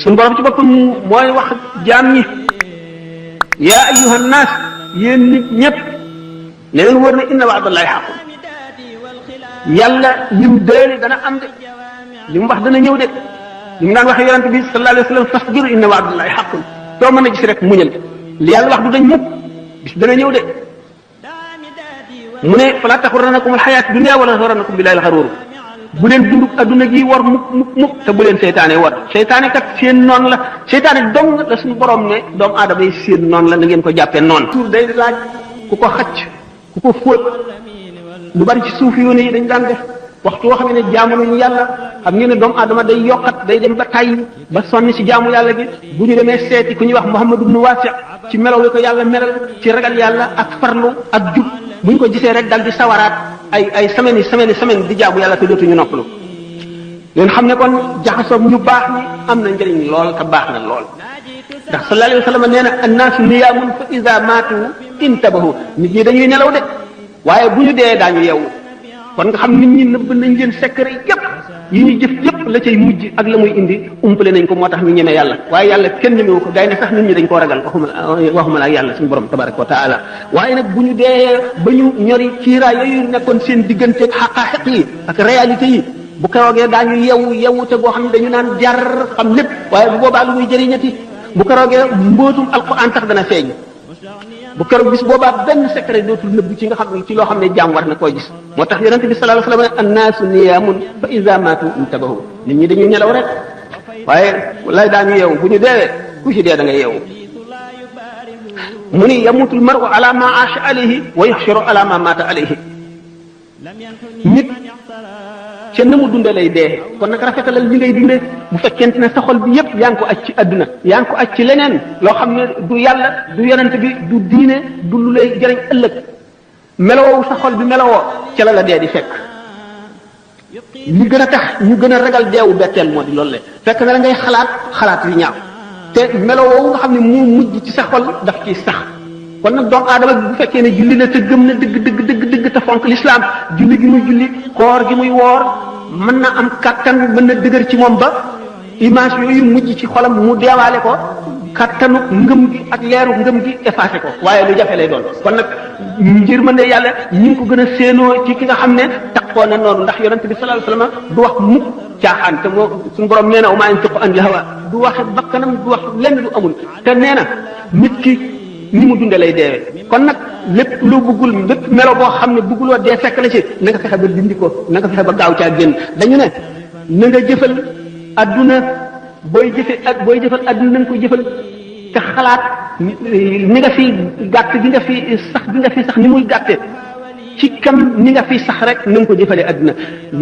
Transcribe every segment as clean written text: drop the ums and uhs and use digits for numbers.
suñu borom ci boppam mooy wax jaam ñi yaa ayyuhan naas yéen nit ñëpp ne leen wóor ne inna wa'dallahi haqqun yàlla lim déeli dana am de li mu wax dana ñëw de li mu daan waxee yonent bi sallallahu alayhi wa sallam fasbir inna wa'dallahi haqqun doo mën a gis rek muñal li yàlla wax du dañ mukk bis dana ñëw de mu ne fala taxurrannakum alxayaat dunya wala taxurrannakum billahi alxaruur bu leen dund adduna gi war mukk te bu leen seytaane war seytaane kat seen noonu la seytaane dong la suñu borom ne doomu aadama yi seen noonu la na ngeen ko jàppee noonu. tuur day laaj ku ko xacc ku ko fóot lu bari ci suuf yoon yi dañ daan def waxtu woo xam ne jaamu nañu yàlla xam ngeen ne doomu aadama day yokkat day dem ba tàyyi ba sonni ci jaamu yàlla gi bu ñu demee seeti ku ñuy wax Muhammad ibn Wasi' ci melaw wi ko yàlla melal ci ragal yàlla ak farlu ak jub bu ñu ko gisee rek dal di sawaraat ay semaine di jaamu yàlla te dootuñu noppalu leen xam ne kon jaxasoom ñu baax ñi am na njëriñ lool te baax na lool ndax sallallahu alayhi wa sallam nee na annaasu niyaamun fa iza maatu intabahu nit ñi dañuy nelaw de waaye bu ñu dee daañu yeewu kon nga xam nit ñi nëbb nañ leen secret yépp yi ñuy jëf yépp la cay mujj ak la muy indi umpale nañ ko moo tax ñu ñeme yàlla waaye yàlla kenn ñemewu ko gaynde sax nit ñi dañ koo ragal waxuma la ak yàlla suñu borom tabaraka wa taala waaye nag bu ñu dee ba ñu ñori kiiraay yooyu nekkoon seen diggante ak xaqaaxiq yi ak réalité yi bu keroogee daañu yewu te goo xam ne dañu naan jar xam lépp waaye bu boobaa lu muy jëriñati bu keroogee mbootum alquran tax dana feeñ bu keroog bis boobaa benn secret dootul nëbbu ci nga xam ne ci loo xam ne jaam war na koy gis moo tax yonente bi sallallahu alayhi wa sallam annaasu niyaamun fa iza maatu intabahu nit ñi dañuy nelaw rek waaye lay daañu yeewu bu ñu deewee ku ci dee da nga yeewu mu ni yamutul mar'u ala ma aasha alayhi wa yuhsharu ala ma maata alayhi nit ca na mu dunde lay dee kon nag rafetalal li ngay dunde bu fekkente ne sa xol bi yépp yaa ngi ko aj ci àdduna yaa ngi ko aj ci leneen loo xam ne du yàlla du yonent bi du diine du lu lay jëriñ ëllëg melowoo sa xol bi melowoo ca la dee di fekk li gën a tax ñu gën a ragal deewu betteel moo di loolu le fekk na la ngay xalaat yu ñaaw te melowoo nga xam ne moo mujj ci sa xol daf ciy sax kon nag doomu aadama bi bu fekkee ne julli na te gëm na dëgg te fonk lislaam julli gi muy julli koor gi muy woor mën na am kattan mën na dëgër ci moom ba image yooyu mujj ci xolam mu deewaale ko kattanu ngëm gi ak leeru ngëm gi effacé ko waaye lu jafe lay doon kon nag ngir mën ne yàlla ñi ngi ko gën a séenoo ci ki nga xam ne taxoo na noonu ndax yonente bi sallallahu alayhi wasallam du wax mukk caaxaan te moo suñu borom nee na wa maa yantiqu anil hawa du waxe bakkanam du wax lenn du amul te nee na nit ki ni mu dunde lay deewee kon nag lépp loo bëggul lépp melo boo xam ne bëgguloo dee fekk la ci na nga fexe ba dindi ko na nga fexe ba gaaw caa génn dañu ne na nga jëfal adduna booy jëfal adduna na nga ko jëfal te xalaat ni nga fi gàtt bi nga fi sax ni muy gàtte ci kam ni nga fi sax rek na nga ko jëfale adduna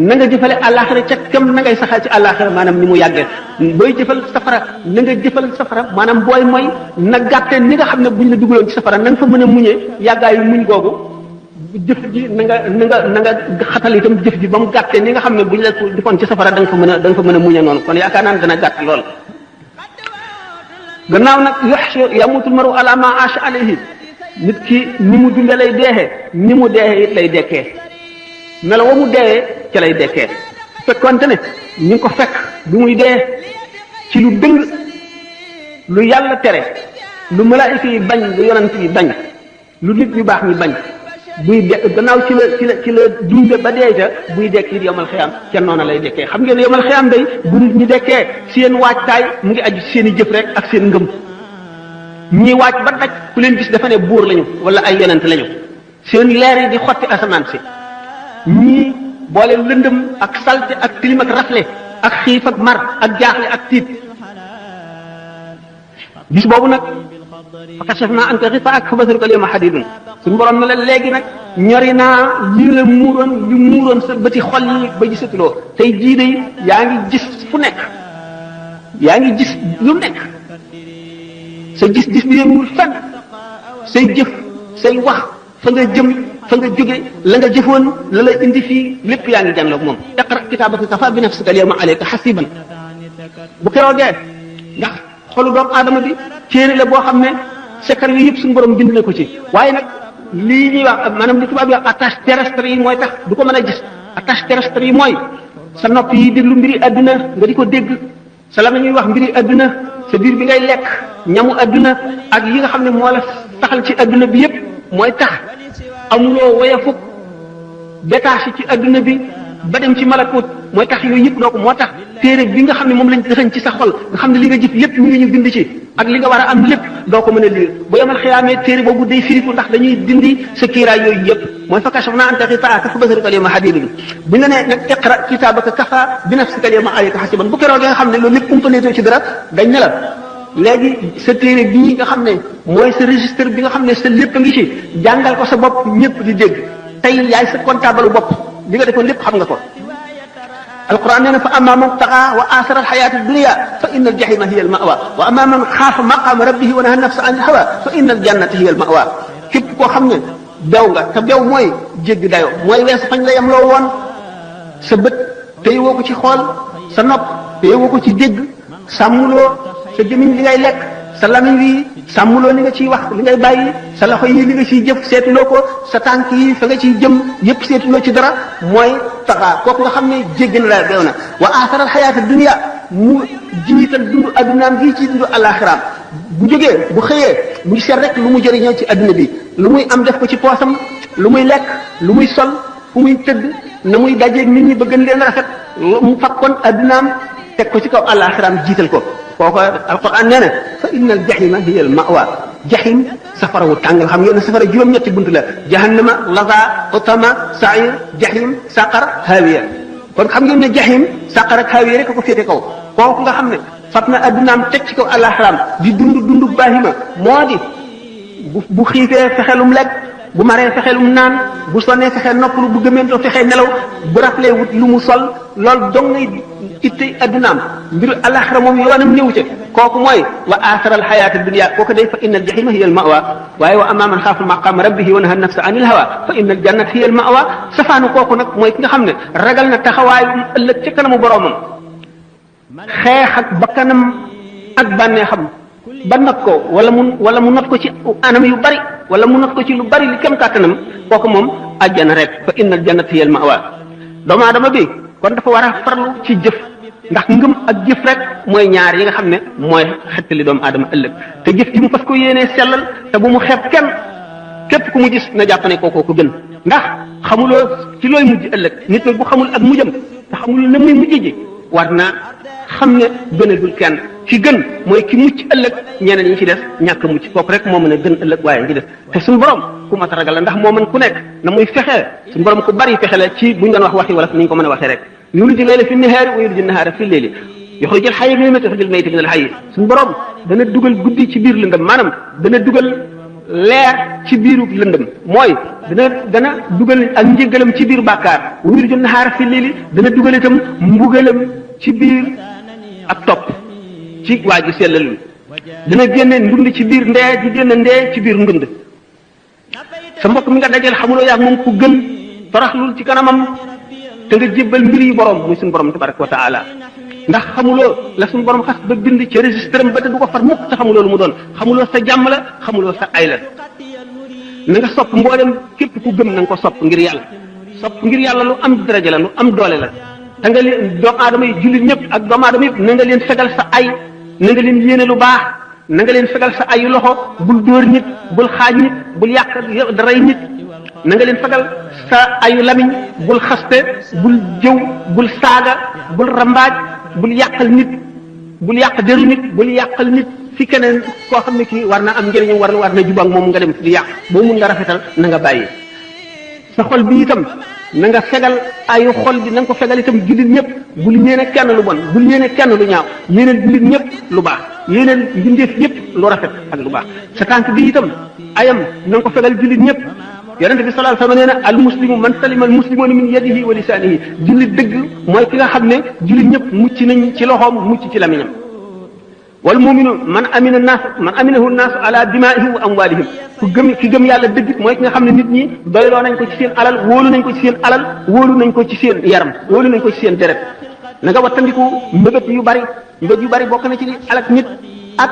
na nga jëfale àllaaxira ca kam na ngay saxal ci àllaaxira maanaam ni mu yàggee booy jëfal safara na nga jëfal safara maanaam booy mooy na gàtte ni nga xam ne buñ la dugaloon ci safara na nga fa mën a muñee yàggaayu muñ googu jëf ji na nga xatal itam jëf ji ba mu gàtte ni nga xam ne buñ la defoon ci safara da nga fa mën a muñee noonu kon yaakaar naa ne dana gàtt lool gannaaw nag yamutul maru ala ma aasha alayhi nit ki ni mu dunde lay deexee ni mu deexee it lay dekkee melo wa mu deexee ca lay dekkee fekkonte ne ñu ngi ko fekk bi muy dee ci lu dëng lu yàlla tere lu malaayika yi bañ lu yonent yi bañ lu nit ñu baax ñi bañ buy de gannaaw ci la dunde ba dee ca buy dekk it yomal xiyaam ca noona lay dekkee xam ngeen yomal xiyaam day bu nit ñi dekkee seen waajtaay mu ngi aju seen i jëf rek ak seen ngëm ñii waaj ba daj ku leen gis dafa ne buur lañu wala ay yonent lañu seen leer yi di xotti asamaan si ñii boole lëndëm ak salte ak tilim ak rafle ak xiif ak mar ak jaaxle ak tiit bis boobu nag fa kashafna anka ghitaa'ak fa basaruka al-yawma hadiidun suñu borom ne la léegi nag ñori naa lii la muuroon sa bëti xol yi ba gisatuloo tey jii de yaa ngi gis fu nekk yaa ngi gis lu nekk sa gis-gis bi yënguwul fenn say jëf say wax fa nga jëm fa nga jóge la nga jëfoon la la indi fii lépp yaa ngi jànloog moom iqra kitaabaka kafaa bi nafsika al-yawma alayka hasiiban bu keroogee ndax xolu doomu aadama bi téere la boo xam ne secret yi yëpp suñu borom bind na ko ci waaye nag lii ñuy wax maanaam li tubaab yi wax attache terrestre yi mooy tax du ko mën a gis attache terrestre yi mooy sa nopp yi déglu mbiri adduna nga di ko dégg sa la ñuy wax mbiri adduna sa biir bi ngay lekk ñamu adduna ak yi nga xam ne moo la taxal ci adduna bi yépp mooy tax amuloo woyafuk détaché ci adduna bi ba dem ci malakut mooy tax yooyu yëpp doo ko moo tax téere bi nga xam ne moom lañ dëxañ ci sa xol nga xam ne li nga jëf lépp mi ngi ñu bind ci ak li nga war a am lépp doo ko mën a lire bu yemal xiyaamee téere boobu day firiku ndax dañuy dindi sa kiiraay yooyu yëpp mooy fa kashafnaa anka ghitaa'aka fa basaruka al-yawma hadiid bi nga ne nag iqra kitaabaka kafaa bi nafsika al-yawma alayka hasiiban bu keroog nga xam ne loolu lépp umpaneetoo ci dara dañ ne la léegi sa téere bii nga xam ne mooy sa registre bi nga xam ne sa lépp a ngi ci jàngal ko sa bopp ñëpp di dégg tey yaay sa comptable bopp li nga defoon lépp xam nga ko alquran nee na fa amma man taxa wa asara alxayata dunia fa inna aljahima hiya almawa wa amma man xaafa maqama rabbihi wa naha nafsa an alhawa fa inna aljannata hiya almawa képp koo xam ne bew nga te bew mooy jéggi dayo mooy weesu fañ la yem loo woon sa bët téye woo ko ci xool sa nopp téye woo ko ci dégg sàmmuloo sa gémmiñ li ngay lekk sa lamiñ wi sàmmuloo li nga ciy wax li ngay bàyyi sa loxo yi li nga ciy jëf seetuloo ko sa tànk yi fa nga ciy jëm yépp seetuloo ci dara mooy taxaa kooku nga xam ne jéggi na la beew na wa asaral xayaata dunia mu jiital dundu addunaam gii ci dundu alaxiraam bu jógee bu xëyee mu ngi seet rek lu mu jëriñoo ci adduna bi lu muy am def ko ci poosam lu muy lekk lu muy sol fu muy tëdd na muy dajeeg nit ñi ba gën leen rafet mu fakkoon addunaam teg ko ci kaw alaxiraam jiital ko kooku alquran nee na fa inna al jahima hiya al mawa jahim safara wu tàng xam ngeen ne safara juróom-ñetti bunt la jahannama laza utama sair jahim saqar hawiya kon xam ngeen ne jahim saqar ak hawiya rek ko féete kaw kooku nga xam ne fat na addunaam teg ci kaw alaxiraam di dund baahima moo di bu xiifee fexelum lekk bu maree fexelum naan bu sonnee fexe noppalu bu gëmeentoo fexe nelaw bu raflee wut lu mu sol loolu dong ngay ittey addunaam mbiru alaxira moom yoonam néew ca kooku mooy wa asaral xayaata dunia kooku day fa inna al jahima hiya al mawa waaye wa amma man xaafa maqama rabbihi wa naha nafsa anil hawa fa inna al jannata hiya al mawa safaanu kooku nag mooy ki nga xam ne ragal na taxawaayu ëllëg ca kanamu boroomam xeex ak bakkanam ak bànneexam ba not ko wala mu not ko ci anam yu bari wala mu not ko ci lu bari li kem kàttanam kooku moom àjjana rek fa inna al jannata hiya al mawa doomu aadama bi kon dafa war a farlu ci jëf ndax ngëm ak jëf rek mooy ñaar yi nga xam ne mooy xettali doomu aadama ëllëg te jëf ji mu fas ko yéenee sellal te bu mu xeeb kenn képp ku mu gis na jàpp ne kookoo ko gën ndax xamuloo ci looy mujj ëllëg nit nag bu xamul ak mujjam te xamul na muy mujj ji war na xam ne gënagul kenn ki gën mooy ki mucc ëllëg ñeneen ñi ci def ñàkk mucc kooku rek moo mën a gën ëllëg waaye ngi def te suñu borom ku mat a ragal la ndax moo mën ku nekk na muy fexee suñu borom ku bari fexe la ci buñ doon waxi wala ni ñu ko mën a waxee rek yuliju layla fi nahaari wa yuliju nahaara fi leyli yuxrijul xayya min al-mayyiti wa yuxrijul mayyita min al-xayyi suñu borom dana dugal guddi ci biir lëndëm maanaam dana dugal leer ci biiru lëndëm mooy dana dugal ak njëgalam ci biir bàkkaar wa yuliju nahaara fi leyli dana dugal itam mbugalam ci biir ak topp ci waa ji sellalu dana génne ndund ci biir ndee di génne ndee ci biir ndund sa mbokk mi nga dajal xamuloo yaag moom ku gën toroxlul ci kanamam te nga jébbal mbir yi borom muy suñu borom tabaraka wa taala ndax xamuloo la suñu borom xas ba bind ci registre am ba te du ko far mukk te xamuloo lu mu doon xamuloo sa jàmm la xamuloo sa ay la na nga sopp mboolem képp ku gëm na nga ko sopp ngir yàlla sopp ngir yàlla lu am daraja la lu am doole la te nga leen doomu aadama yi jullit ñëpp ak doomu aadama yëpp na nga leen fegal sa ay na nga leen yéene lu baax na nga leen fegal sa ayu loxo bul dóor nit bul xaaj nit bul yàq daray nit na nga leen fegal sa ayu lamiñ bul xaste bul jëw bul saaga bul rambaaj bul yàqal nit bul yàq deru nit bul yàqal nit fi keneen koo xam ne kii war na am njëriñam war na jubak moom nga dem di yàq boo mun nga rafetal na nga bàyyi sa xol bi itam na nga fegal ayu xol bi na nga ko fegal itam jullit ñëpp bul yéene kenn lu bon bul yéene kenn lu ñaaw yéeneen jullit ñëpp lu baax yéeneen mbindeef ñëpp lu rafet ak lu baax sa tànk bi itam ayam na nga ko fegal jullit ñëpp yonente bi sallallahu alayhi wa sallam nee na al muslimu man salima al muslimuna min yadihi wa lisanihi jullit dëgg mooy ki nga xam ne jullit ñëpp mucc nañ ci loxoom mucc ci lamiñam wal muminu man aminahu naas ala dimaihim wa amwalihim ki gëm yàlla dëgg mooy ki nga xam ne nit ñi doyloo nañ ko ci seen alal wóolu nañ ko ci seen alal wóolu nañ ko ci seen yaram wóolu nañ ko ci seen deret na nga wattandiku mbëgët yu bari bokk na ci li alak nit ak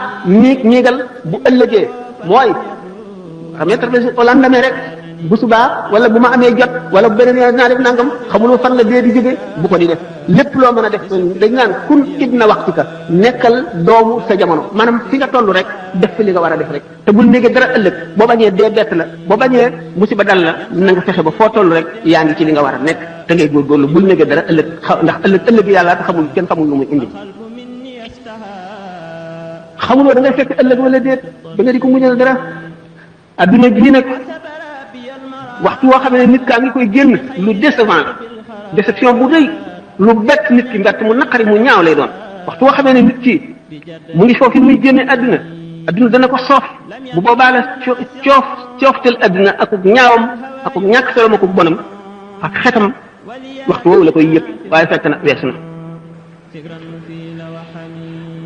ñiigal bu ëllëgee mooy xam ne traversé au lendemain rek bu subaa wala bu ma amee jot wala bu beneen yoon naa def nangam xamuloo fan la dee di jóge bu ko di def lépp loo mën a def dañ naan kun ibna waxtika nekkal doomu sa jamono maanaam fi nga toll rek def fi li nga war a def rek te bul négee dara ëllëg boo bañee dee bett la boo bañee musiba dal la na nga fexe ba foo toll rek yaa ngi ci li nga war a nekk te ngay góorgóorlu bul négee dara ëllëg ndax ëllëg yàlla te xamul kenn xamul lu muy indi xamuloo da ngay fekk ëllëg wala déet ba nga di ko muñal dara adduna bii nag waxtu woo xam ne nit kaa ngi koy génn lu décevant déception bu rëy lu bett nit ki mbett mu naqari mu ñaaw lay doon waxtu woo xam ne nit ki mu ngi foofu muy génne adduna adduna dana ko soof bu boobaa la cooftel adduna akuk ñaawam akuk ñàkk solom akuk bonam ak xetam waxtu woowu la koy yëpp waaye fekk na weesu na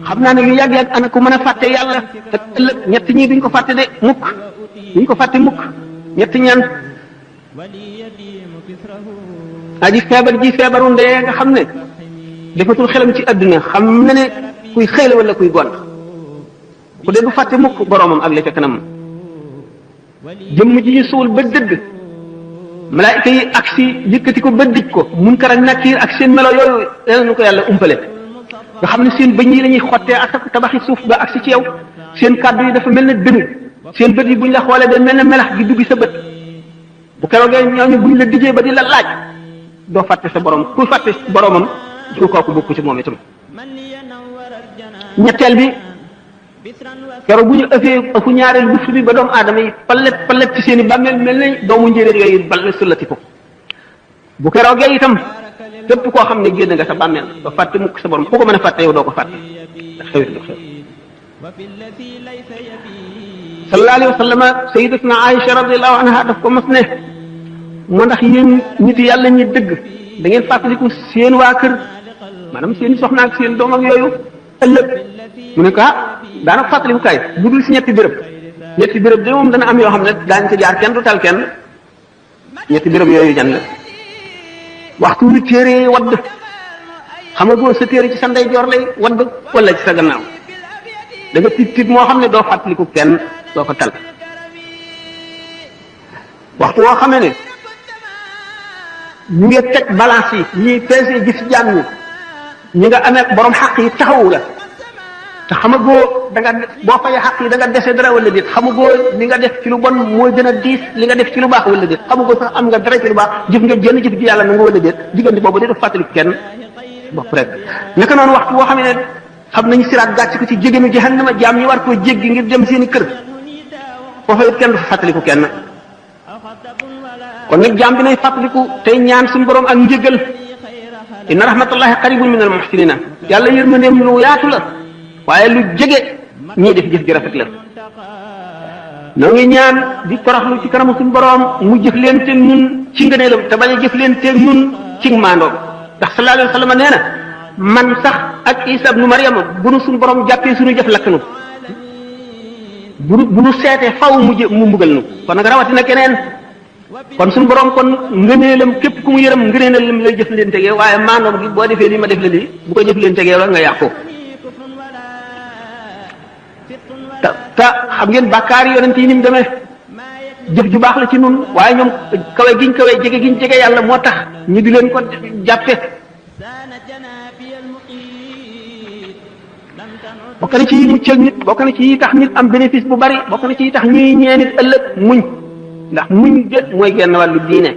xam naa ne lu yàgg-yàgg ana ku mën a fàtte yàlla te ëllëg ñett ñii duñ ko fàtte de mukk duñ ko fàtte mukk ñett ñaan aji feebar ji feebaru ndee nga xam ne defatul xelam ci adduna xam na ne kuy xëy la wala kuy gont ku dee du fàtte mukk boroomam ak li fekk na moom jëmm ji ñu suul ba dëdd malaayika yi ak si yëkkati ko ba dij ko munkar ak nakiir ak seen melo yooyu yal na ko yàlla umpale nga xam ne seen bëñ yi la ñuy xottee ak tabaxi suuf ba ak si ci yow seen kàddu yi dafa mel ne dënu seen bët yi buñ la xoolee da mel ne melax gi duggi sa bët bu keroogee ñooñu buñ la dijee ba di la laaj doo fàtte sa borom ku fàtte boromam du kooku bokku ci moom itam ñetteel bi keroog bu ñu ëfu ñaareel bu bi ba doomu aadama yi palet ci seen i bàmmeel mel ne doomu njéeréer yooyu bal sullati ko bu keroogee itam képp koo xam ne génn nga sa bàmmeel doo fàtte mukk sa borom ku ko mën a fàtte yow doo ko fàtte ndax xewit du xew sallallahu alayhi wa sallam sayyidatuna Aïcha radiyallahu anha daf ko mas ne moo ndax yéen nit yàlla ñi dëgg da ngeen fàttaliku seen waa kër maanaam seen soxna ak seen doom ak yooyu ëllëg mu ne ko daana fàttaliku kay bu dul si ñetti béréb de moom dana am yoo xam ne daañu ko jaar kenn du tal kenn ñetti béréb yooyu jan la waxtu wi téere wadd xam nga boo sa téere ci sa ndeyjoor lay wadd wala ci sa gannaaw da nga tiit moo xam ne doo fàttaliku kenn doo ko tal waxtu woo xamee ne ñu ngi teg balance yi ñuy peese gis jaam ñi nga amee borom xaq yi taxawu la te xamagoo da nga boo fayee xaq yi da nga dese dara wala déet xamagoo li nga def ci lu bon mooy gën a diis li nga def ci lu baax wala déet xamagoo sax am nga dara ci lu baax jëf nga jënd jëf ji yàlla na nga wala déet diggante boobu dee fàttali kenn bopp rek naka noonu waxtu boo xam ne xam nañu siraat gàcc ko ci jégéenu jahannama jaam ñi war koo jéggi ngir dem seeni kër foofa it kenn du fa fàttaliku kenn kon nag jaam bi nay fàttaliku tey ñaan suñu borom ak njëgal inna rahmatullahi qaribun min al muhsinina yàlla yërmandeem lu yaatu la waaye lu jege ñii def jëf ji rafet la noo ngi ñaan di toroxlu ci kanamu suñu borom mu jëf leen teeg ñun ci ngëneelam te bañ a jëf leen teeg ñun ci maandoom ndax sallallahu alayhi wa sallam nee na man sax ak Isa ibnu Maryama bu nu suñu borom jàppee suñu jëf lakk nu bu nu seetee faw mu mbugal nu kon nag rawatina keneen kon suñu borom kon ngëneelam képp ku mu yërëm ngëneelam lay jëf leen tegee waaye maandoom gi boo defee lii ma def la lii bu ko jëf leen tegee la nga yàqu te xam ngeen bàkkaar yi yonent yi ni mu demee jëf ju baax la ci nun waaye ñoom kawe giñ kawe jege giñ jege yàlla moo tax ñu di leen ko jàppe bokk na ci yi muccal nit bokk na ci yi tax nit am bénéfice bu bari bokk na ci yi tax ñuy ñee nit ëllëg muñ ndax muñ de mooy genn wàllu diine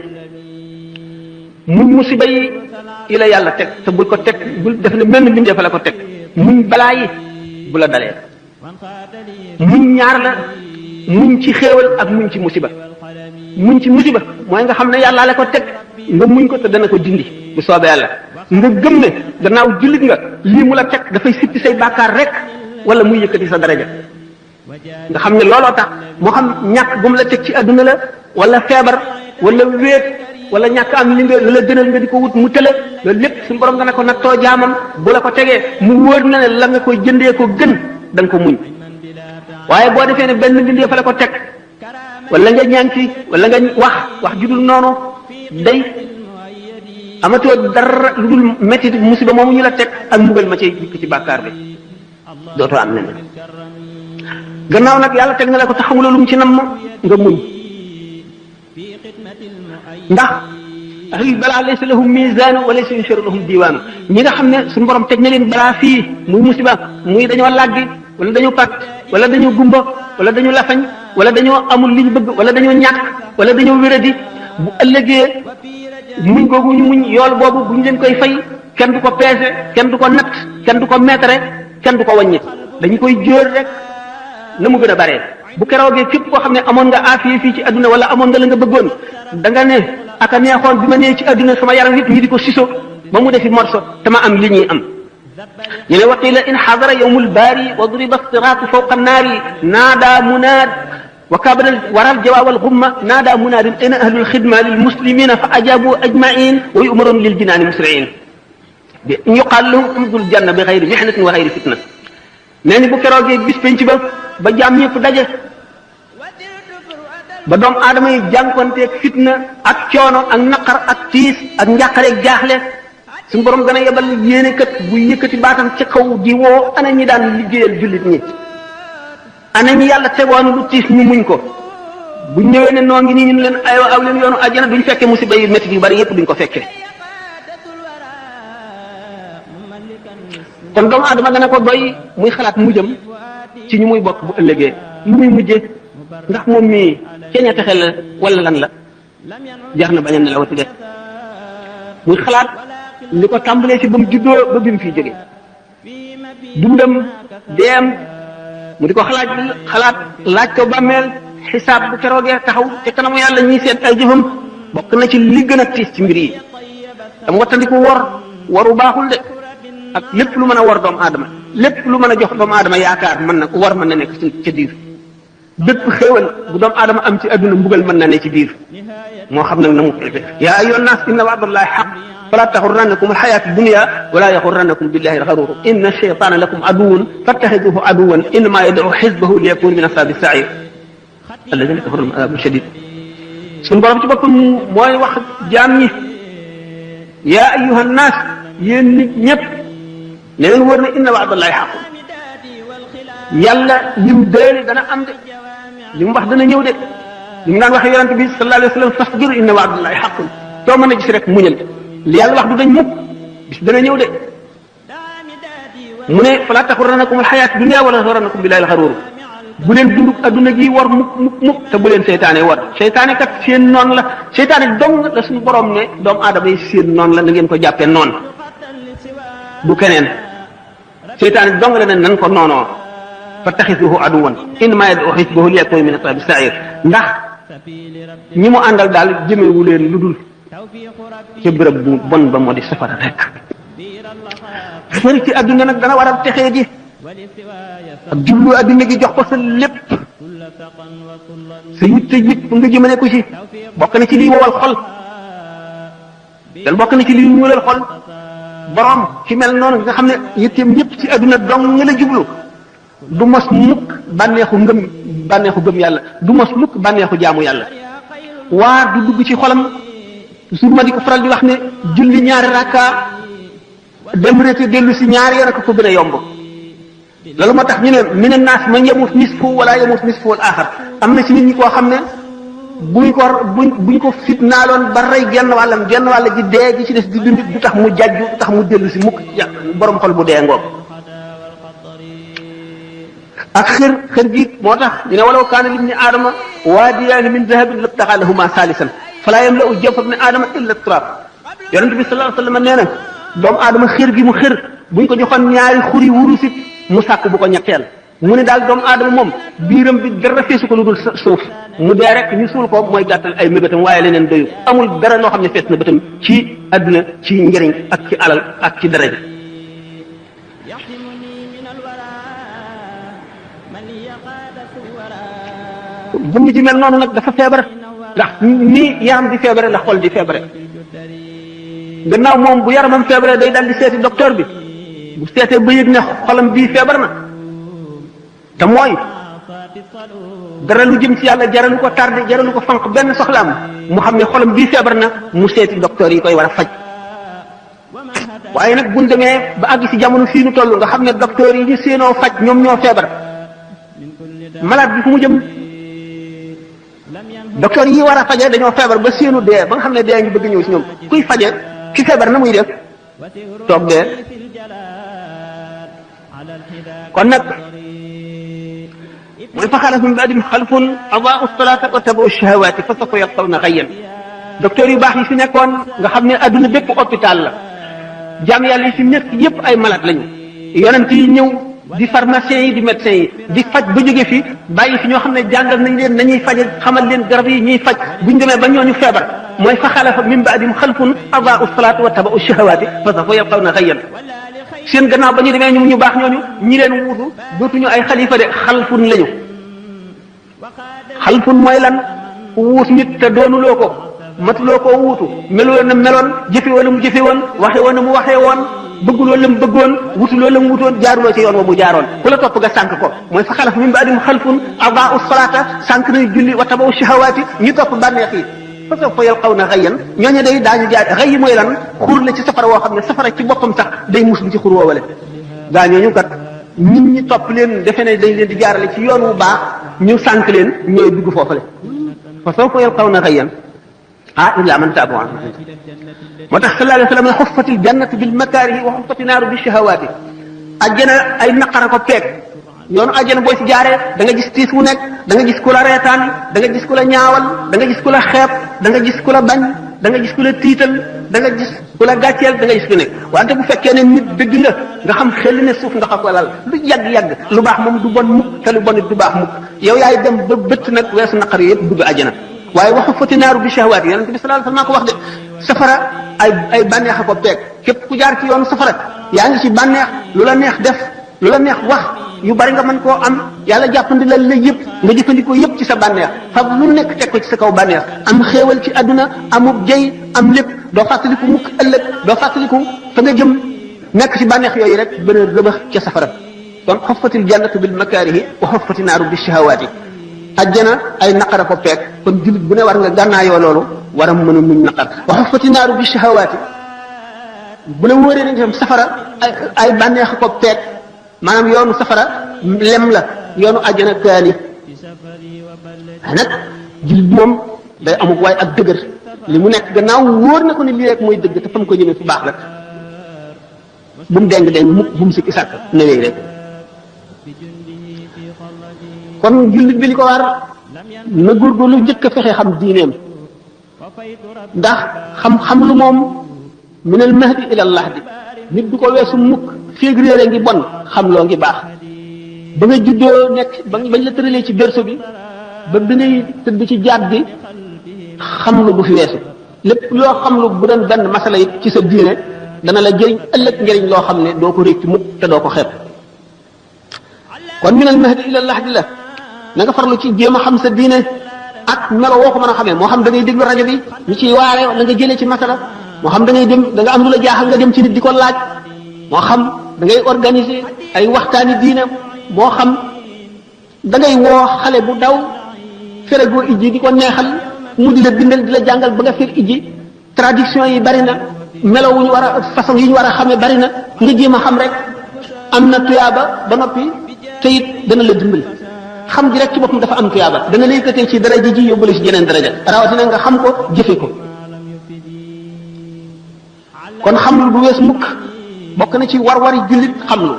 muñ musiba yi la yàlla teg te bul ko teg bul def ne benn mbindeef la ko teg muñ balaa yi bu la dalee muñ ñaar la muñ ci xéewal ak muñ ci musiba muñ ci musiba mooy nga xam ne yàlla la ko teg nga muñ ko te dana ko dindi bu soobee yàlla nga gëm ne gannaaw jullit nga lii mu la teg dafay sippi say bàkkaar rek wala muy yëkkati sa daraja nga xam ne looloo tax moo xam ñàkk bu mu la teg ci àdduna la wala feebar wala wéet wala ñàkk am li nga la gënal nga di ko wut mu tële loolu lépp suñu borom nga ne ko nattoo jaamam bu la ko tegee mu wóor na ne la nga koy jëndee ko gën da nga ko muñ waaye boo defee ne benn mbindee fa la ko teg wala nga ñaan ci wala nga wax ju dul noonu day amatoo dara lu dul métti musiba moomu ñu la teg ak mbugal ma cay jikk ci bàkkaar bi dootoo am nen gannaaw nag yàlla teg na la ko te xamuloo lu mu ci nam nga muñ ndax ahlul balaa laysa lahum mizaanu wa laysa yusharu lahum diwaanu ñi nga xam ne suñu borom teg na leen balaa fii muy musiba muy dañoo làggi wala dañoo pat wala dañoo gumba wala dañoo lafañ wala dañoo amul li ñu bëgg wala dañoo ñàkk wala dañoo wéradi bu ëllëgee muñ googu ñu muñ yool boobu bu ñu leen koy fay kenn du ko peese kenn du ko natt kenn du ko meetare kenn du ko wàññi dañu koy jóor rek na mu gën a bare bu keroogee képp koo xam ne amoon nga aafiya fii ci adduna wala amoon nga la nga bëggoon da nga ne aka neexoon bi ma nee ci adduna sama yaram nit ñi di ko siso ba mu defi morso te ma am li ñuy am ñu ne waqila in xadara yawmul baari wa duriba siraatu fawqa naari naada munaad wa kabara waral jawaawal gumma naada munaadin ayna ahlul xidma lil muslimina fa ajabu ajmain wa yumaroon lil jinaani musriin bi yuqaal lahum udxulul janna bi xayri mihnatin wa xayri fitna nee ni bu keroogee bis penc ba jaam ñëpp daje ba doomu aadama yi jànkonteeg fitna ak coono ak naqar ak tiis ak njàqare ak jaaxle suñu borom gën a yebal yéene kat bu yëkkati baatam ci kaw di woo ana ñi daan liggéeyal jullit ñi ana ñi yàlla tegoon lu tiis ñu muñ ko bu ñëwee ne noo ngi nii ñu leen aywa aw leen yoonu àjjana duñ fekkee musiba yu métti yu bari yëpp duñ ko fekkee kon doomu aadama dana ko doy muy xalaat mujjam ci ñu muy bokk bu ëllëgee lu muy mujjee ndax moom mii ceeña texe la wala lan la jar na bañ a nelawati de muy xalaat li ko tàmbalee ci ba mu juddoo ba bi mu fiy jóge dundam deem mu di ko xalaat laaj ko bàmmeel xisaab bu keroogee taxaw te kanamu yàlla ñuy seet ay jëfam bokk na ci li gën a tiis ci mbir yi dama wattandiku waru baaxul de ak lépp lu mën a war doomu aadama lépp lu mën a jox doomu aadama yaakaar mën na war mën na nekk ca biir bépp xéewal bu doomu aadama am ci adduna mbugal mën na ne ci biir moo xam nag na mu fexe yaa ayyuhan naas inna wa'dallahi haqq fala taxurrannakum alxayaatu dunya wala yaxurrannakum billahi alxaruur inna shaytaana lakum aduwwun fattaxiduhu aduwwan innamaa yad'u xizbahu liyakunu min ashaabi sa'iir alladina kafaru lahum adaabun shadiid suñu borom ci boppam mooy wax jaam ñi yaa ayyuhan naas yéen nit ñëpp ne leen wër na inna wa'dallahi haqq yàlla lim déeli dana am de li mu wax dana ñëw de li mu daan waxee yonente bi sallallahu alayhi wa sallam fasbir inna wa'dallahi haqqun soo mën a gis rek muñal li yàlla wax du dañ mukk bis dana ñëw de mu ne fala taxurrannakum alxayaatu dunya wala yaxurrannakum billahi alxaruur bu leen dunduk adduna gi war mukk te bu leen seytaane war seytaane kat seen noon la seytaane dong la suñu borom ne doomu aadama yi seen noon la na ngeen ko jàppee noon du keneen seytaane dong la ne nan ko noonoo fattaxisuhu aduwan innamaa yad'u xisbahu liyakunu min ashaabi sa'iir ndax ñi mu àndal daal jëmewu leen lu dul ca bërëb bu bon ba moo di safara rek xër ci adduna nag dana waral texee ji ak jublu adduna gi jox ko sa lépp sa yitte yëpp nga jëmale ko ci bokk na ci liy wowal xol dan bokk na ci liy ñuulal xol borom ci mel noonu nga xam ne yitteem yëpp ci adduna dong nga la jublu du mos mukk bànneexu gëm yàlla du mos mukk bànneexu jaamu yàlla waar du dugg ci xolam su ma di ko faral di wax ne julli ñaari rakka dem reete dellu si ñaari yoon ak ko gën a yomb loolu moo tax ñu ne mina naas man yamut nisfu wala yamut nisfu al axar am na ci nit ñi koo xam ne buñ ko fitnaaloon ba rey genn wàll ji dee gi ci des di dund du tax mu jajju du tax mu dellu si mukk borom xol bu dee ngoog ak xër gi moo tax ñu ne walaw kaana libni aadama waadiyaani min dahabin labtaxaa lahumaa saalisan falaa yamla'u jawfa ibni aadama illa turaab yonent bi sallallahu alayhi wa sallam nee na doomu aadama xër gi mu xër buñ ko joxoon ñaari xuri wurusit mu sàkk bu ko ñetteel mu ne daal doomu aadama moom biiram bi dara feesu ko lu dul suuf mu dee rek ñu suul ko mooy gàttal ay mébétam waaye leneen doyu amul dara loo xam ne fees na bëtam ci àdduna ci njëriñ ak ci alal ak ci daraja jëmm ji mel noonu nag dafa feebar ndax nii yaram di feebare la xol di feebare gannaaw moom bu yaramam feebare day dal di seeti docteur bi bu seetee ba yëg ne xolam bii feebar na te mooy dara lu jëm ci yàlla jaralu ko tardé jaralu ko fanq benn soxlaam mu xam ne xolam bii feebar na mu seeti docteur yi koy war a faj waaye nag buñ demee ba àgg ci jamono fii nu toll nga xam ne docteur yi ñu séenoo faj ñoom ñoo feebar malade bi fu mu jëm docteur yi war a faje dañoo feebar ba seenu dee ba nga xam ne dee ngi bëgg ñëw ci ñoom kuy faje ki feebar na muy def toog dee. kon nag mooy fa xalafa min ba'dihim xalfun adaa'u salaata wa tabaa'u shahawaati fa sawfa yalqawna ghayyan. docteur yu baax yi fi nekkoon nga xam ne adduna bépp hôpital la jaam yàlla yi fi nekk yépp ay malade lañu yonent yi ñëw di pharmaciens yi di médecins yi di faj ba jóge fi bàyyi fi ñoo xam ne jàngal nañ leen nañuy faje xamal leen garab yi ñuy faj buñ demee ba ñooñu feebar mooy fa xalafa min ba'dihim xalfun adaa'u salaata wa tabaa'u shahawaati fa sawfa yalqawna ghayyan. seen gannaaw ba ñu demee ñu baax ñooñu ñi leen wuutu dootuñu ay xalifa de xalfun lañu. xalfun mooy lan wuut nit te doonuloo ko matuloo koo wuutu meloo na meloon jëfe woon na mu jëfe woon waxe woon na mu waxee woon bëgguloo la mu bëggoon wutuloo la mu wutoon jaaruloo ci yoon wa mu jaaroon ku la topp nga sànq ko mooy fa xalaf min ba'dihim xalfun adaa'u salaata sànq nañu julli wa tabaa'u shahawaati ñu topp bànneex yi fa sawfa yalqawna ghayyan ñooñu day daañu jaar xëy mooy lan xur la ci safara woo xam ne safara ci boppam sax day muslu ci xur woowale gaa ñooñu kat nit ñi topp leen defe ne dañ leen di jaarale ci yoon wu baax ñu sànq leen ñooy dugg foofale fa sawfa yalqawna ghayyan illa man taaba wa amila moo tax sallallahu alayhi wa sallam xuffatil jannatu bil makaarihi wa xuffati naaru bi shahawaati ajjana ay naqara ko peeg yoonu ajjana boo ci jaaree da nga gis tiis wu nekk da nga gis ku la reetaan da nga gis ku la ñaawal da nga gis ku la xeeb da nga gis ku la bañ da nga gis ku la tiital da nga gis ku la gàcceel da nga gis ku nekk wante bu fekkee ne nit dëgg nga xam xel ne suuf nga xam lal lu yàgg-yàgg lu baax moom du bon mukk te lu bon it du baax mukk yow yaay dem ba bëtt nag weesu naqar yi yëpp dugg ajjana waaye waxu fati naaru bi shahawaat yonent bi sallallahu alayhi wasallam ko wax de safara ay bànneex a ko peeg képp ku jaar ci yoonu safara yaa ngi ci bànneex lu la neex def lu la neex wax yu bari nga mën koo am yàlla jàppandi la yëpp nga jëfandikoo yëpp ci sa bànneex fab lu nekk teg ko ci sa kaw bànneex am xéewal ci àdduna amub jëy am lépp doo fàttaliku mukk ëllëg doo fàttaliku fa nga jëm nekk ci bànneex yooyu rek bën a rëbax ca safara kon xuffatil jannatu bil makaarihi wa xuffati naaru bi shahawaati ajjana ay naqara ko peeg kon jullit bu ne war nga gànnaayoo loolu war a mën a muñ naqar wa xuffati naaru bi shahawaati bu la wóoree nañ tam safara ay bànneex ko peeg maanaam yoonu safara lem la yoonu ajjana kaani nag jullit bi moom day amuk waaye ak dëgër li mu nekk gannaaw wóor na ko ni lii rek mooy dëgg te fa mu ko jëmee fu baax la bu mu deng mukk bu mu sikki sàkk newee rek kon jullit bi li ko war na góorgóorlu njëkk a fexe xam diineem ndax xam-xam lu moom minal mahdi ilal lahdi nit du ko weesu mukk féeg réere ngi bon xam loo ngi baax ba nga juddoo nekk bañ la tëralee ci berceau bi ba bi ngay tëdd ci jaat bi xam lu bu fi weesu lépp loo xam lu bu doon benn masala yi ci sa diine dana la jëriñ ëllëg njëriñ loo xam ne doo ko réccu mukk te doo ko xeeb kon minal mahdi ilal lahdi la na nga farlu ci jéem a xam sa diine ak melo woo ko mën a xamee moo xam da ngay déglu rajo bi ñu ciy waare la nga jëlee ci masala moo xam da ngay dem da nga am lu la jaaxal nga dem ci nit di ko laaj moo xam da ngay organiser ay waxtaani diine moo xam da ngay woo xale bu daw ferego ijji di ko neexal mu di la bindal di la jàngal ba nga fer ijji traduction yi bari na melo wu ñu war a façon yi ñu war a xamee bari na nga jéem a xam rek am na tuyaaba ba noppi te it dana la dimbali xam ji rek ci boppam dafa am tuyaaba dana la yëkkatee ci daraja ji yóbbale ci jeneen daraja rawatina nga xam ko jëfe ko kon xam lu du wees mukk bokk na ci war-wari jullit xam lu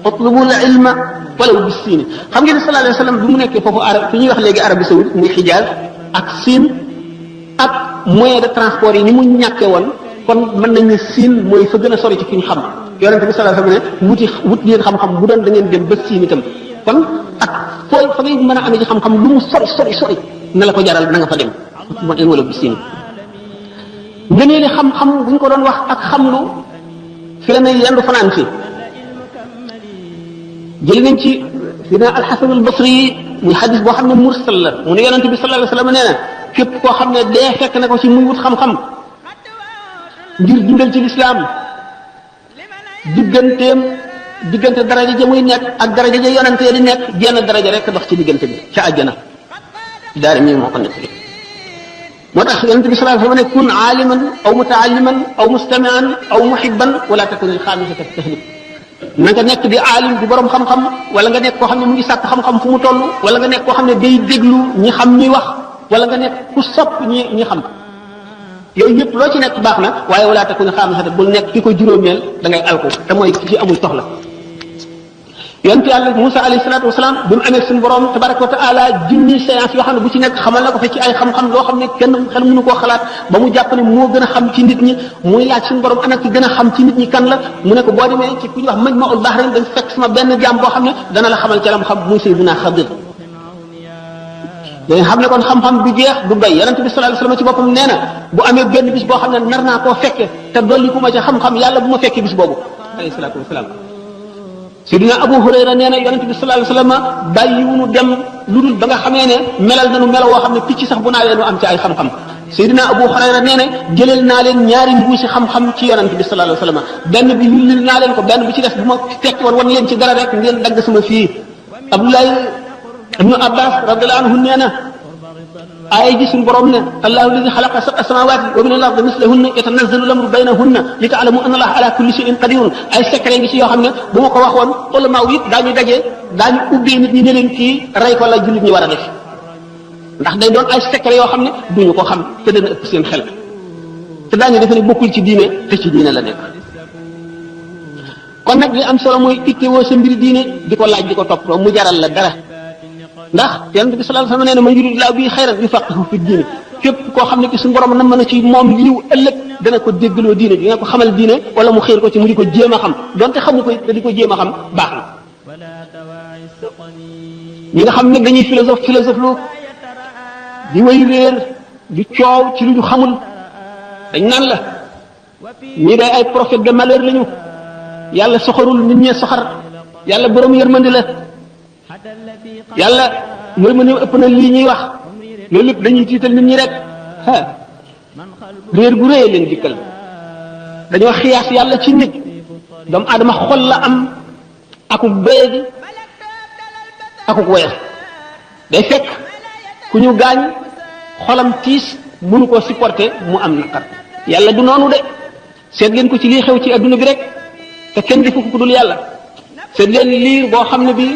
utlubul ilma walaw bis siin xam ngeen ne sallallahu alayhi wa sallam bi mu nekkee foofu arab fi ñuy wax léegi Arabie saoudite muy Xijaaz ak Siin ak moyen de transport yi ni mu ñàkkee woon kon mën nañ ne Siin mooy fa gën a sori ci fi ñu xam yonente bi sallallahu alayhi wa sallam ne wut leen xam-xam bu doon da ngeen dem ba Siin itam kon ak fooy fa ngay mën a amee ci xam-xam lu mu sori na la ko jaral na nga fa dem wala bis siin ngënee li xam-xam bu ñu ko doon wax ak xamlu fi la ne yendu fanaan fi jël nañ ci dina alxasan albasri yi muy xadis boo xam ne mursal la mu ne yonente bi sallallahu alayhi wa sallam nee na képp koo xam ne dee fekk na ko ci muy wut xam-xam ngir dundal ci lislaam diggante daraja ja muy nekk ak daraja ja yonante di nekk jenn daraja rek dox ci diggante bi ca àjjana daari mii moo ko nekk moo tax yonente bi sallallahu alayhi wa sallam ne kun aaliman aw mutaalliman aw mustamian aw muhibban wala takun al xaamisata tahlik na nga nekk di aalim di borom xam-xam wala nga nekk koo xam ne mu ngi sàkk xam-xam fu mu toll wala nga nekk koo xam ne day déglu ñi xam ñuy wax wala nga nekk ku sopp ñi xam yooyu yëpp loo ci nekk baax na waaye wala takun xaamisatan bul nekk ki ko juróomeel da ngay alko te mooy ki ci amul soxla yonent yàlla Musa alayhi salaatu wasalaam bi mu amee suñu borom tabaraka wa taala junni séance yoo xam ne bu ci nekk xamal na ko fa ci ay xam-xam loo xam ne kenn xel mënu koo xalaat ba mu jàpp ne moo gën a xam ci nit ñi muy laaj suñu borom ana ki gën a xam ci nit ñi kan la mu ne ko boo demee ci ku ñuy wax Majma'ul Bahrayn dañ fekk sama benn jaam boo xam ne dana la xamal ci lam xam muy Sayyidina Xadir dañ xam ne kon xam-xam du jeex du doy yonent bi sallallahu alayhi wasallam ci boppam nee na bu amee benn bis boo xam ne nar naa koo fekke te dolli ku ma ci xam-xam yàlla bu ma fekkee bis boobu alayhi salaatu wasalaam Sidina Abu Hurayra nee na yonent bi sallallahu alayhi wasallam bàyyiwunu dem lu dul ba nga xamee ne melal nañu melo woo xam ne picc sax bu naawee nu am ci ay xam-xam Sidina Abu Hurayra nee na jëleel naa leen ñaari mbuusi xam-xam ci yonent bi sallallahu alayhi wasallam benn bi yullil naa leen ko benn bi ci des bu ma tekki woon wan leen ci dara rek ngeen dagg sama fii Abdoulaye ibnu Abbas radiyallahu anhu nee na aaya ji suñu borom ne allahu alladi xalaqa sab'a samawati wa min al-ardi mislahunna yatanazzalu al-amru baynahunna li ta'lamu anna allaha ala kulli shay'in qadirun ay secret ngi ci yoo xam ne bu ma ko waxoon ulama yi daañu daje daañu ubbee nit ñi ne leen kii rey ko la jullit ñi war a def ndax day doon ay secret yoo xam ne duñu ko xam te dana ëpp seen xel te daañu defe ne bokkul ci diine te ci diine la nekk kon nag li am solo mooy ittewoo sa mbiri diine di ko laaj di ko toppatoo mu jaral la dara ndax yonent bi sallallahu alayhi wasallam nee na man yuridillahu bihi xayran yufaqihu fi diine képp koo xam ne ki suñu borom na mën a ci moom liw ëllëg dana ko déggloo diine dina ko xamal diine wala mu xiir ko ci mu di ko jéem a xam donte xamu ko te di ko jéem a xam baax na ñi nga xam ne dañuy philosophe lu di way réer di coow ci lu ñu xamul dañ naan la ñii day ay prophète de malheur lañu yàlla soxorul nit ñee soxar yàlla borom yërmandi la yàlla yërmande ëpp na lii ñuy wax loolu lépp dañuy tiital nit ñi rek réer gu rëy leen dikkal dañoo xiyaas yàlla ci nit doomu aadama xol la am akuk béyadi akuk woyof day fekk ku ñu gaañ xolam tiis mënu koo supporter mu am naqar yàlla du noonu de seet leen ko ci lii xew ci adduna bi rek te kenn defu ko ku dul yàlla seet leen liir boo xam ne bi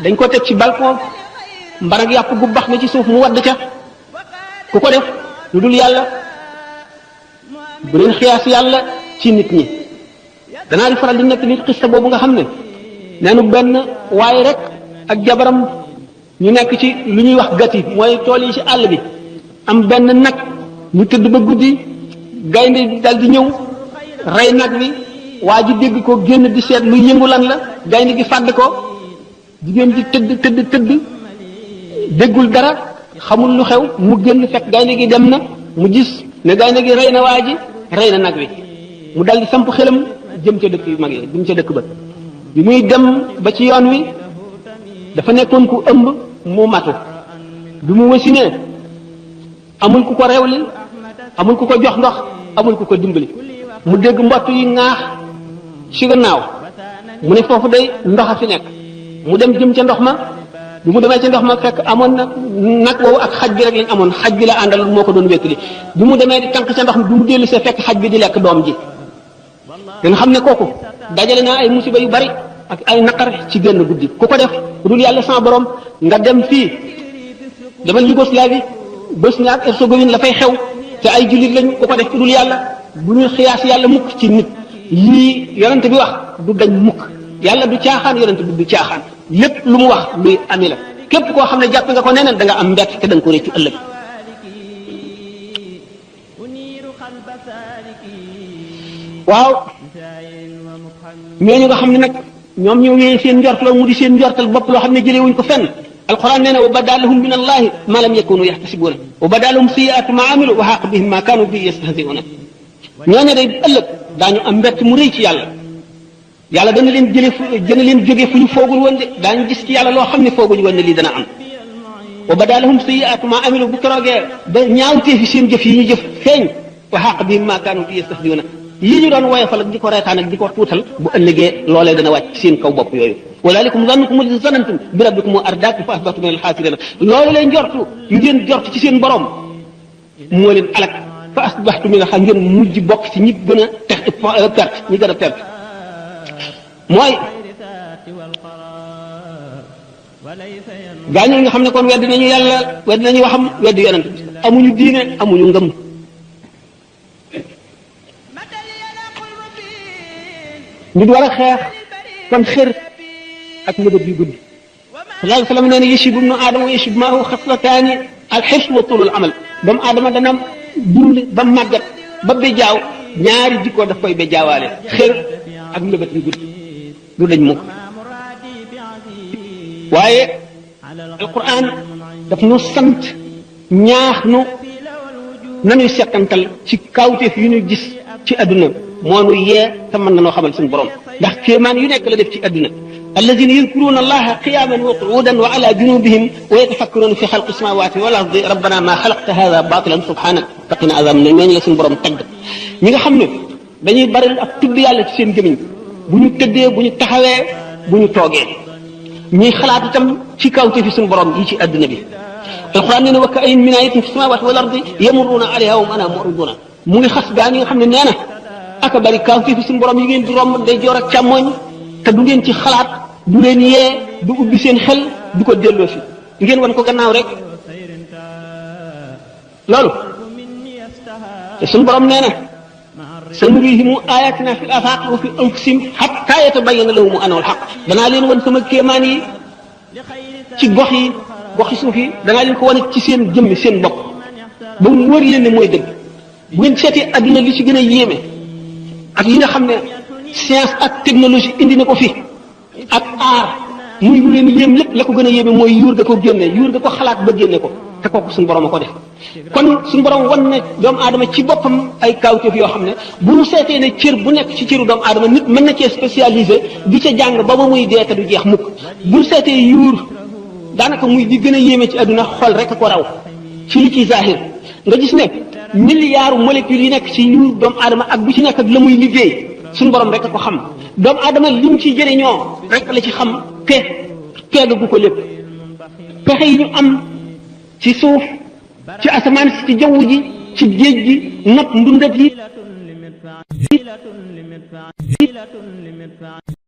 dañ ko teg ci balcon mbarag yàpp gu bax na ci suuf mu wadd ca ku ko def lu dul yàlla bu leen xiyaas yàlla ci nit ñi danaa di faral di nekk nit xista boobu nga xam ne neenu benn waaye rek ak jabaram ñu nekk ci lu ñuy wax gati mooy tool yi ci àll bi am benn nag ñu tëdd ba guddi gaynde dal di ñëw rey nag bi waa ji dégg ko génn di seet lu yëngu lan la gaynde gi fàdd ko jigéen ji tëdd déggul dara xamul lu xew mu génn fekk gaynde gi dem na mu gis ne gaynde gi rey na waa ji rey na nag wi mu dal di samp xelam jëm ca dëkk yu mag yi jëm ca dëkk ba bi muy dem ba ci yoon wi dafa nekkoon ku ëmb mu matu bi mu wasinee amul ku ko rewli amul ku ko jox ndox amul ku ko dimbali mu dégg mbott yi ŋaax ci gannaaw mu ne foofu day ndox a fi nekk mu dem jëm ca ndox ma bi mu demee ca ndox ma fekk amoon na nag woowu ak xaj bi rek lañ amoon xaj bi la àndal moo ko doon wéttali bi mu demee di tànk ca ndox mi bi mu dellu see fekk xaj bi di lekk doom ji da nga xam ne kooku dajale naa ay musiba yu bari ak ay naqar ci génn guddi ku ko def ku dul yàlla sama borom nga dem fii demal Yougoslavie Bosnie ak Herzégovine la fay xew te ay jullit lañu ku ko def ku dul yàlla bu ñuy xiyaas yàlla mukk ci nit lii yonent bi wax du dañ mukk yàlla du caaxaan yonent bi du caaxaan lépp lu mu wax luy ami la képp koo xam ne jàpp nga ko neneen da nga am mbett te da nga ko réccu ëllëg waaw ñooñu nga xam ne nag ñoom ñoo wéyee seen njortal mu di seen njortal bopp loo xam ne jëlee wuñ ko fenn alquran nee na wa bada lahum min allahi ma lam yakunu yaxtasibuuna wa bada lahum sayyi'aatu ma amilu wa xaaqa bihim ma kaanu bihi yastahzi'uuna ñooñu day ëllëg daañu am mbett mu rëy ci yàlla yàlla dana leen jóge fu ñu foogul woon de daañu gis ci yàlla loo xam ne fooguñu woon ne lii dana am wa bada lahum sayyi'aatu ma amilu bu keroogee ba ñaawteefi seen jëf yi ñu jëf feeñ wa xaaqa bihim ma kaanu bihi yastahzi'uuna yi ñu doon woyofal ak di ko reetaan ak di ko tuutal bu ëllëgee loolee dana wàcc seen kaw bopp yooyu walaalikum zannukum allazii zannantum bi rabbikum ardaakum fa asbahtum min al-xaasiriin loolu leen jortu yu ngeen jort ci seen borom moo leen alak fa asbahtum min al-xaasiriin ngeen mujj bokk ci ñi gën a perte ñi gën a perte mooy gaañu nga xam ne kon wedd nañu yàlla wedd nañu waxam wedd yonent bi amuñu diine amuñu ngëm nit war a xeex kon xër ak mëbët yu gudd sallallahu alayhi wa sallam nee na yashib ibnu aadama wa yashib maahu xaslataani alxirs wa tulul amal doomu aadama dana dund ba màggat ba bejaaw ñaari jikkoo daf koy bejaawaale xër ak mëbët yu gudd du dañ mukk waaye alquran daf nu sant ñaax nu nañuy settantal ci kawteef yu ñu gis ci adduna moo nu yee te mën na noo xamal suñu borom ndax kéemaan yu nekk la def ci adduna alladina yadkuruna allaha qiyaman wa qu'udan wa ala junubihim wa yatafakkaruna fi xalqi samawati wal ardi rabbana ma xalaqta hada batilan subhanak faqina azab ne ñooñu la suñu borom tagg ñi nga xam ne dañuy bari ak tudd yàlla ci seen gémiñ bu ñu tëddee bu ñu taxawee bu ñu toogee ñuy xalaat itam ci kawte fi suñu borom yi ci adduna bi alquran nee na wa ka'ayyin min ayatin fi samawati wal ardi yamurruna alayha wa hum anha mu'riduna mu ngi xas gaa ñi nga xam ne nee na aka bari kawte fi suñu borom yi ngeen di romb day joor ak càmmoñ te du ngeen ci xalaat du leen yee du ubbi seen xel du ko delloo fi ngeen wan ko gannaaw rek loolu te suñu borom nee na sanurihim ayatina fil afaq wa fi anfusihim hatta yatabayyana lahum annahu al-haqq danaa leen wan sama kéemaan yi ci goxi suuf yi danaa leen ko wane ci seen jëmmi seen bopp ba mu wër leen ne mooy dëgg bu ngeen seetee adduna li ci gën a yéeme ak yi nga xam ne science ak technologie indi na ko fi ak aar muy lu leen yéem lépp la ko gën a yéeme mooy yuur ga ko génne yuur ga ko xalaat ba génne ko te kooku suñu borom a ko def kon suñu borom wan na doomu aadama ci boppam ay kawteef yoo xam ne bu ñu seetee ne cër bu nekk ci cëru doomu aadama nit mën na cee spécialisé di ca jàng ba ba muy dee te du jeex mukk bu ñu seetee yuur daanaka muy di gën a yéeme ci àdduna xol rek ko raw ci li ci zahir nga gis ne milliards molécules yi nekk ci yuur doomu aadama ak bu ci nekk ak la muy liggéey suñu borom rek a ko xam doomu aadama lim ci jëriñoo rek la ci xam peegagu ko lépp pexe yi ñu am ci suuf ci asamaan si ci jaww ji ci géej gi not ndundat yi